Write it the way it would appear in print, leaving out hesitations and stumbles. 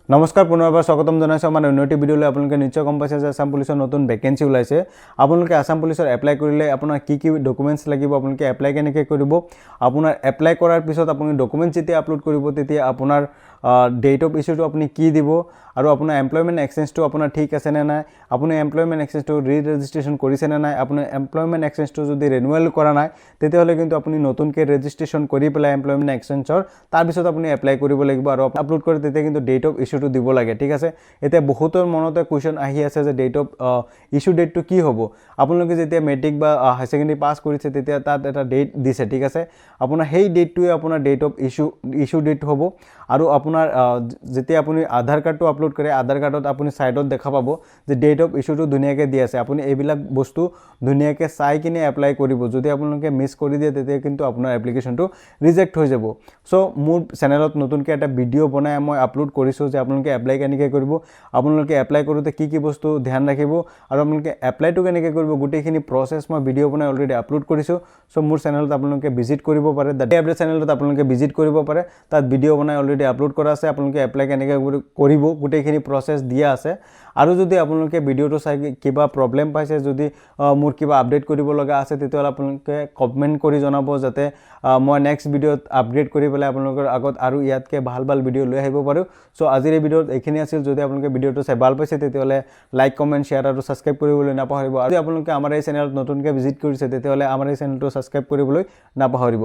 নমস্কাৰ পুনৰবাৰ স্বাগতম জনাইছো আমাৰ উন্নতি ভিডিঅ'লৈ আপোনালোকে নিশ্চয় গম পাইছে যে আসাম পুলিচৰ নতুন ভেকেন্সি ওলাইছে আপোনালোকে আসাম পুলিচৰ এপ্লাই কৰিলে আপোনাৰ কি কি ডকুমেন্টছ লাগিব আপোনালোকে এপ্লাই কেনেকৈ কৰিব আপোনাৰ এপ্লাই কৰাৰ পিছত আপুনি ডকুমেন্টছ যেতিয়া আপলোড কৰিব তেতিয়া আপোনাৰ ডেট অফ ইস্যুটো আপুনি কি দিব আৰু আপোনাৰ এমপ্লয়মেন্ট এক্সচেঞ্জটো আপোনাৰ ঠিক আছে নে নাই আপুনি এমপ্লয়মেন্ট এক্সচেঞ্জটো ৰি-ৰেজিষ্ট্ৰেশ্যন কৰিছে নে নাই আপুনি এমপ্লয়মেন্ট এক্সচেঞ্জটো যদি ৰিনিউৱেল কৰা নাই তেতিয়াহ'লে কিন্তু আপুনি নতুনকৈ ৰেজিষ্ট্ৰেশ্যন কৰি পেলাই এমপ্লয়মেন্ট এক্সচেঞ্জৰ তাৰ পিছত আপুনি এপ্লাই কৰিব লাগিব আৰু আপলোড কৰি তেতিয়া কিন্তু ডেট অফ ইস্যুটো দিব লাগে ঠিক আছে এতিয়া বহুতৰ মনতে কোৱেশ্চন আহি আছে যে ডেট অফ ইস্যু ডেটটো কি হ'ব আপোনালোকে যেতিয়া মেট্ৰিক বা হাই সেকেন্ডাৰী পাস কৰিছে তেতিয়া তাত এটা ডেট দিছে ঠিক আছে আপোনাৰ সেই ডেটটোৱে আপোনাৰ ডেট অফ ইস্যু ডেট হ'ব আৰু আপোনাৰ যেতিয়া আপুনি আধাৰ কাৰ্ডটো আপলোড কৰে আধাৰ কাৰ্ডত আপুনি সাইডত দেখা পাব যে ডেট অফ ইস্যুটো ধুনীয়াকৈ দি আছে আপুনি এইবিলাক বস্তু ধুনীয়াকৈ চাই কিনে এপ্লাই কৰিব যদি আপোনালোকে মিছ কৰি দিয়ে তেতিয়া কিন্তু আপোনাৰ এপ্লিকেশনটো ৰিজেক্ট হৈ যাব সো মোৰ চেনেলত নতুনকৈ এটা ভিডিঅ' বনাই মই আপলোড কৰিছো যে আপোনালোকে এপ্লাই কেনেকৈ কৰিব আপোনালোকে এপ্লাই কৰোতে কি কি বস্তু ধ্যান ৰাখিব আৰু আপোনালোকে এপ্লাইটো কেনেকৈ কৰিব গোটেইখিনি প্ৰসেছ মই ভিডিঅ' বনাই অলৰেডি আপলোড কৰিছো সো মোৰ চেনেলত আপোনালোকে ভিজিট কৰিব পাৰে দা আপডেট চেনেলত আপোনালোকে ভিজিট কৰিব পাৰে তাত ভিডিঅ' বনাই অলৰেডি আপলোড কৰা আছে আপোনালোকে এপ্লাই কেনেকৈ কৰিব গোটেইখিনি প্ৰসেছ দিয়া আছে আৰু যদি আপোনালোকে ভিডিঅ'টো চাই কিবা প্ৰবলেম পাইছে যদি মোৰ কিবা আপডেট কৰিব লগা আছে তেতিয়াহ'লে আপোনালোকে কমেন্ট কৰি জনাব যাতে মই নেক্সট ভিডিঅ'ত আপগ্ৰেড কৰি পেলাই আপোনালোকৰ আগত আৰু ইয়াতকৈ ভাল ভিডিঅ' লৈ আহিব পাৰো সো আজিৰ এই ভিডিঅ'ত এইখিনি আছিল যদি আপোনালোকে ভিডিঅ'টো চাই ভাল পাইছে তেতিয়াহ'লে লাইক কমেন্ট শেয়াৰ আৰু সাবস্ক্ৰাইব কৰিবলৈ নাপাহৰিব আৰু যদি আপোনালোকে আমাৰ এই চেনেলত নতুনকৈ ভিজিট কৰিছে তেতিয়াহ'লে আমাৰ এই চেনেলটো সাবস্ক্ৰাইব কৰিবলৈ নাপাহৰিব